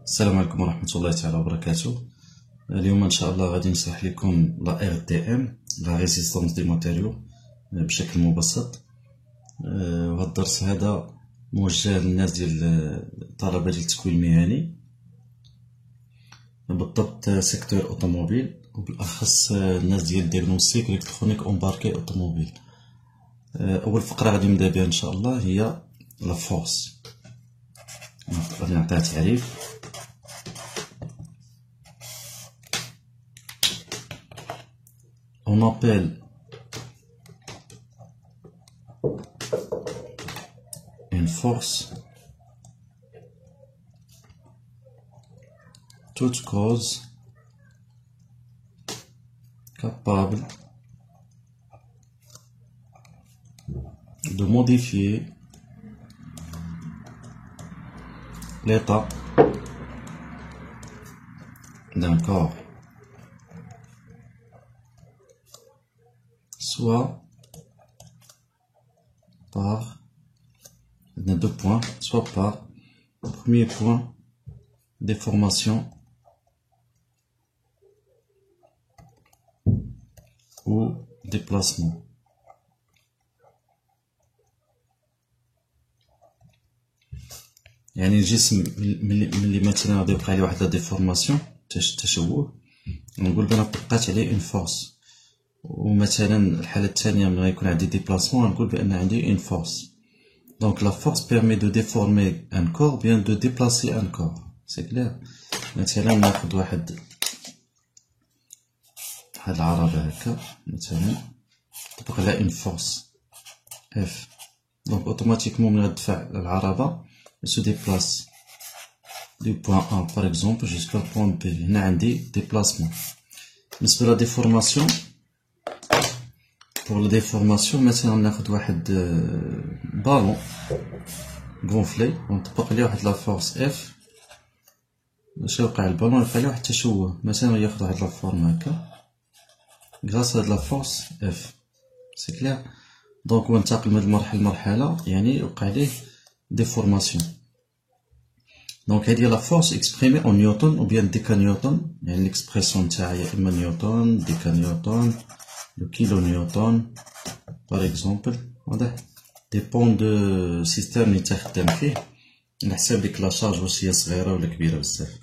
السلام عليكم ورحمة الله تعالى وبركاته. اليوم ان شاء الله غادي نشرح لكم لا RDM لا ريزيستانس دي ماتيريو بشكل مبسط. وهذا الدرس هذا موجه للناس ديال الطلبة ديال التكوين المهني، بالضبط سيكتور اوتوموبيل، وبالاخص الناس ديال الدياغنوستيك الكترونيك امباركي اوتوموبيل. اول فقرة غادي نبدا بها ان شاء الله هي لا فورس. غادي نعطيها تعريف. On appelle une force toute cause capable de modifier l'état d'un corps, soit par deux points, soit par premier point déformation ou déplacement. يعني الجسم ملي مثلا غادي يوقع ليه واحد لا ديفورماسيون تشوه، نقول بنا بقات عليه اون فورس. ومثلا الحالة الثانية ملي غيكون عندي ديبلاسمون نقول بأن عندي une force. Donc la force permet de déformer un corps, bien de déplacer un corps. C'est clair. مثلا ناخد واحد العربة هكا مثلا نطبق عليها une force F. Donc automatiquement ملي غندفع العربة elle se déplace du point A par exemple jusqu'au point B. هنا عندي déplacement. بالنسبة لا déformation، pour la déformation مثلا ناخد واحد بالون غونفلي ونطبق عليه واحد لا فورس اف باش يوقع البالون يوقع عليه واحد التشوه. مثلا ياخد واحد لا فورم هكا غراس هاد لا فورس اف. سي كلير. دونك هو انتقل من مرحله لمرحله، يعني يوقع عليه ديفورماسيون. دونك هادي لا فورس اكسبريمي اون نيوتن او بيان ديكا نيوتن، يعني ليكسبريسيون تاعها يا اما نيوتن ديكا نيوتن le kilonewton par exemple. واضح dépend de système اللي تخدم فيه على حساب ديك لا شارج واش هي صغيره ولا كبيره بزاف.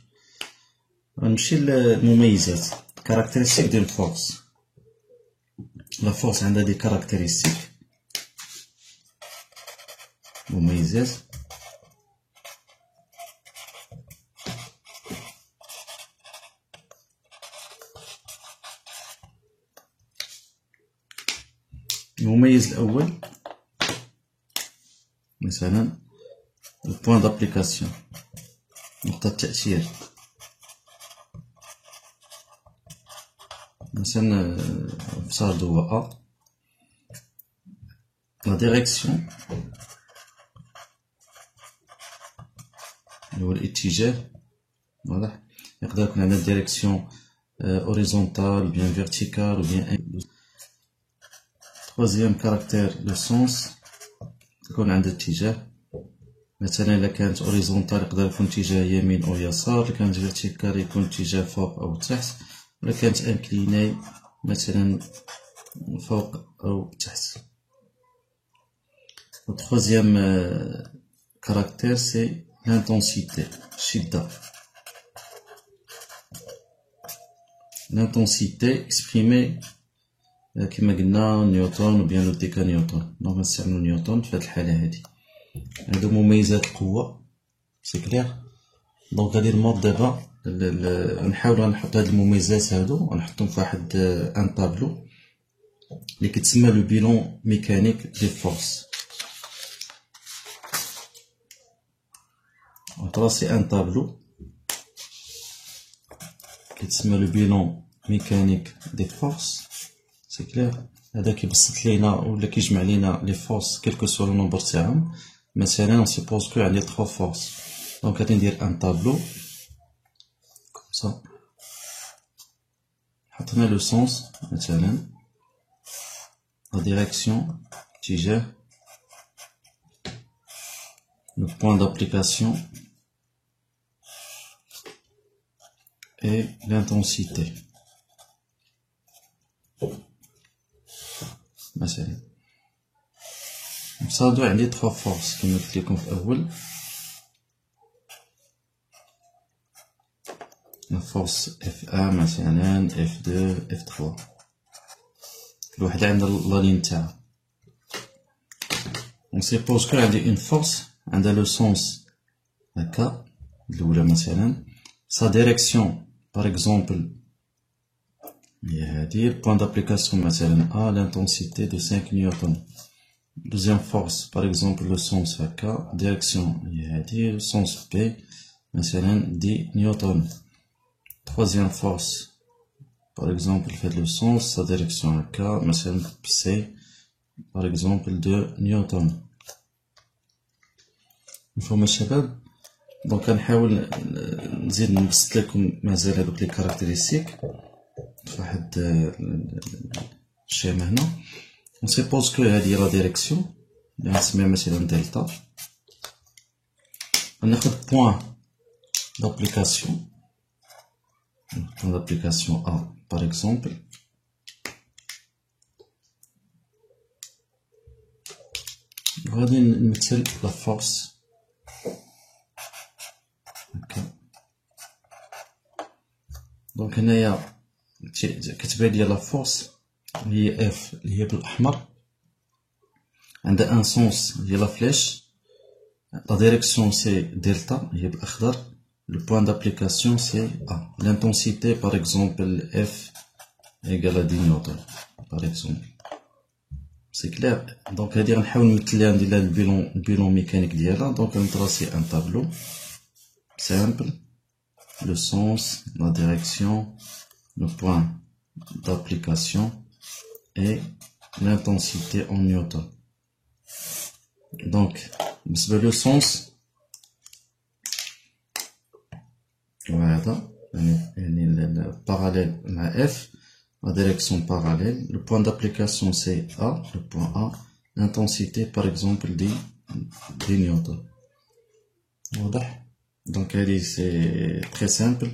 غنمشي للمميزات. كاركتيرستيك ديال الفورس. لا فورس عندها دي كاركتيرستيك مميزات. المميز الأول مثلا البوان دابليكاسيون، نقطة التأثير. مثلا فصاد هو أ. لا ديريكسيون هو الاتجاه. واضح. يقدر يكون عندنا ديريكسيون هوريزونتال بيان فيرتيكال بيان. troisième caractère le sens، تكون عند اتجاه. مثلا إلا كانت هوريزونتال يقدر يكون اتجاه يمين أو يسار، إلا كانت فيرتيكال يكون اتجاه فوق أو تحت، إلا كانت انكليني مثلا فوق أو تحت. le troisième caractère c'est l'intensité، الشدة. l'intensité exprimée كما قلنا نيوتن وبيان ديكا نيوتن. دونك نستعملو نيوتن في هاد الحالة هادي. هادو مميزات القوة. سي كلير. دونك غادي نموض دابا نحاول نحط هاد المميزات هادو ونحطهم في واحد ان طابلو اللي كيتسمى لو بيلون ميكانيك دي فورس. نطراسي ان طابلو كيتسمى لو بيلون ميكانيك دي فورس. سي كلير. هذا كيبسط لينا ولا كيجمع لينا لي فورس كيلكو سوا لو نومبر تاعهم. مثلا اون سيبوز كو عندي 3 فورس، دونك غادي ندير ان طابلو كوم سا. حطينا لو سونس مثلا لا ديريكسيون اتجاه le point d'application et l'intensité. مثلا نصادو عندي 3 فورس كما قلت لكم في الاول. لا فورس F1 مثلا F2 F3 كل وحده عندها لا لين تاعها. on suppose que عندي une force عندها لو سونس هكا الاولى مثلا sa direction par exemple هي هادي البوان d'application مثلا A l'intensité de 5 newtons. deuxième force par exemple le sens هكا direction هي هادي le sens B مثلا 10 newtons. troisième force par exemple fait le sens sa direction هكا مثلا C par exemple 2 newtons. مفهوم الشباب؟ دونك غنحاول نزيد نبسط لكم مازال هادوك لي كاركتيرستيك فواحد الشيمة هنا. on suppose que هادي لا ديريكسيون اللي غنسميها مثلا دلتا. غناخد بوان دابليكاسيون A par exemple غادي نمثل لا فورس هكا. دونك هنايا كتبان ليا لا فورس هي اف اللي هي بالاحمر عندها ان سونس هي لا فليش. لا ديريكسيون سي دلتا هي بالاخضر. le point d'application c'est A. l'intensité par exemple F égale à 10 newtons par exemple. c'est clair. donc هادي غنحاول نمثل لها ندير لها البيلون ميكانيك ديالها. دونك نتراسي ان تابلو simple le sens la direction le point d'application et l'intensité en newton. donc بالنسبة le sens وهذا يعني le parallèle مع F la direction parallèle. le point d'application c'est A le point A. l'intensité par exemple 10 newtons. واضح. donc هذه c'est très simple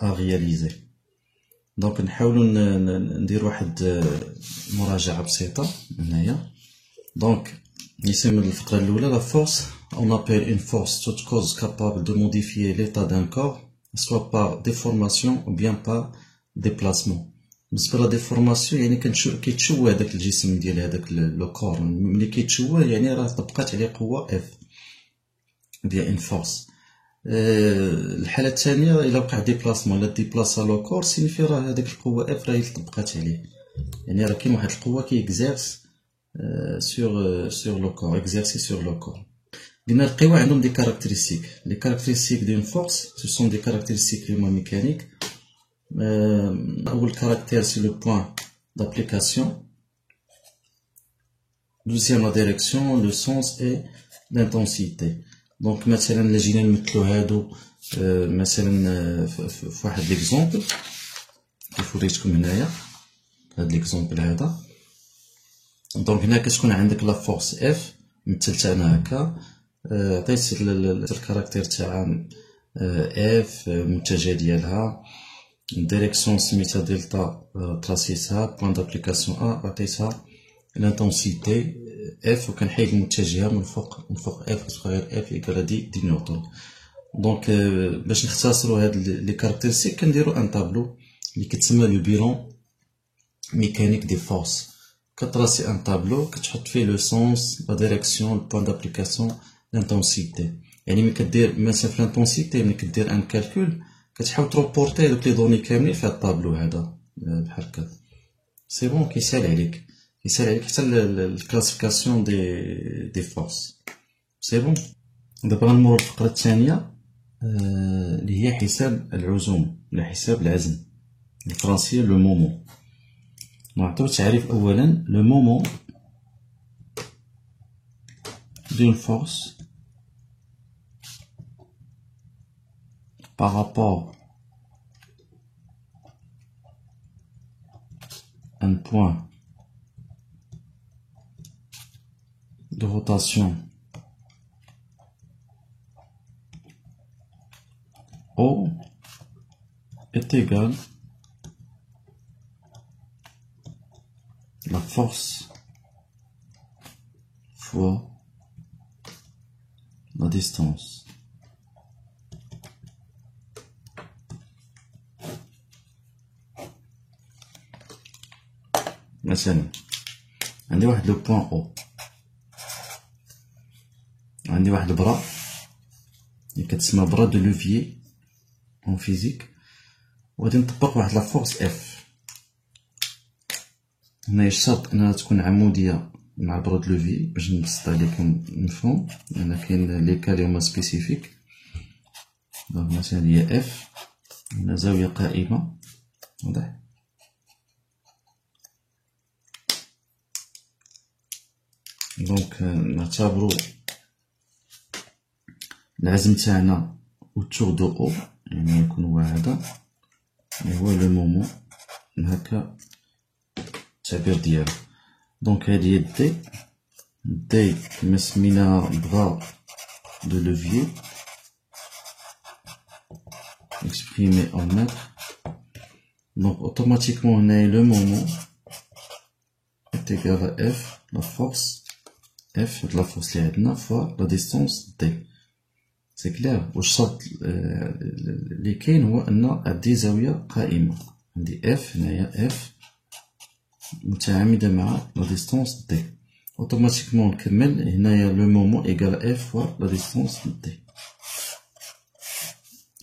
à réaliser. donc نحاولوا ندير واحد مراجعة بسيطة هنايا. donc نسمي الفقرة الأولى la force on appelle une force toute cause capable de modifier l'état d'un corps soit par déformation ou bien par déplacement. بالنسبة لا ديفورماسيون يعني كيتشوه هداك الجسم ديال هداك لو كور. ملي كيتشوه يعني راه طبقات عليه قوة F ديال une force. الحالة الثانية إلا وقع ديبلاسمون إلا ديبلاسا لو كور سينيفي راه هداك القوة F راه هي طبقات عليه. يعني راه كاين واحد القوة كيكزيرس sur le corps exercer sur le corps. قلنا القوى عندهم دي كاركتيرستيك. لي كاركتيرستيك دون فورس سو سون دي كاركتيرستيك لي هما ميكانيك. أول كاركتير سي لو بوان d'application. deuxième la direction le sens et l'intensité. دونك مثلا الا جينا نمثلو هادو مثلا في واحد ليكزومبل كيف وريتكم هنايا هاد ليكزومبل هذا. دونك هنا كتكون عندك لا فورس اف مثلتها انا هكا. عطيت الكاركتير تاعها اف المتجه ديالها. الديريكسيون سميتها دلتا تراسيتها. بوان دابليكاسيون ا عطيتها الانتونسيتي اف وكنحيد المتجهه من فوق اف كتبقى اف ايكال 10 نيوتن. دونك باش نختصروا هاد لي كاركتيرستيك كنديروا ان طابلو اللي كتسمى لو بيلون ميكانيك دي فورس. كتراسي ان طابلو كتحط فيه لو سونس لا ديريكسيون البوان دابليكاسيون لانتونسيتي. يعني ملي كدير مثلا في لانتونسيتي ملي كدير ان كالكول كتحاول تروبورتي دوك لي دوني كاملين في هاد الطابلو هذا بحال هكا. سي بون كيسهل عليك حتى الكلاسيفيكاسيون دي فورس. سي بون. دابا غنمروا للفقره الثانيه اللي هي حساب العزوم ولا حساب العزم بالفرنسيه لو مومون. نعطيو تعريف اولا. لو مومون d'une force par rapport à un point de rotation O est égal la force fois la distance. مثلا عندي واحد لو بوين او، عندي واحد البرا اللي كتسمى برا دو لوفيي اون فيزيك، وغادي نطبق واحد لا فورس اف. هنايا الشرط انها تكون عموديه مع البرا دو لوفيي باش نبسط عليكم نفهم، لان كاين لي كا لي هما سبيسيفيك. دونك مثلا هي اف، هنا زاويه قائمه، واضح؟ دونك نعتبرو العزم تاعنا اوتور دو او، يعني يكون هو هذا اللي هو لو مومون هكا التعبير ديالو. دونك هادي هي دي، دي كما سميناها بغا دو لوفيي exprimé en mètres. Donc automatiquement هنايا لو مومون est égal à F, la force F de la force اللي عندنا fois la distance D. سي كلير. والشرط اللي كاين هو ان عندي زاويه قائمه، عندي اف هنايا اف متعامده مع لا ديستونس دي. اوتوماتيكمون نكمل هنايا لو مومون ايكال اف فوا لا ديستونس دي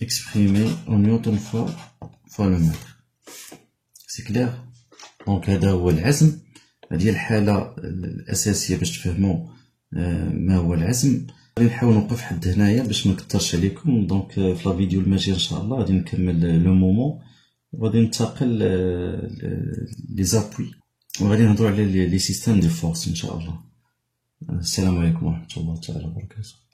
اكسبريمي اون نيوتن فوا لو متر. سي كلير. دونك هذا هو العزم، هذه هي الحاله الاساسيه باش تفهموا ما هو العزم. غادي نحاول نوقف حد هنايا باش ما نكثرش عليكم. دونك في لا فيديو الماجي ان شاء الله غادي نكمل لو مومون، وغادي ننتقل لي زابوي، وغادي نهضروا على لي سيستيم دي فورس ان شاء الله. السلام عليكم ورحمه الله تعالى وبركاته.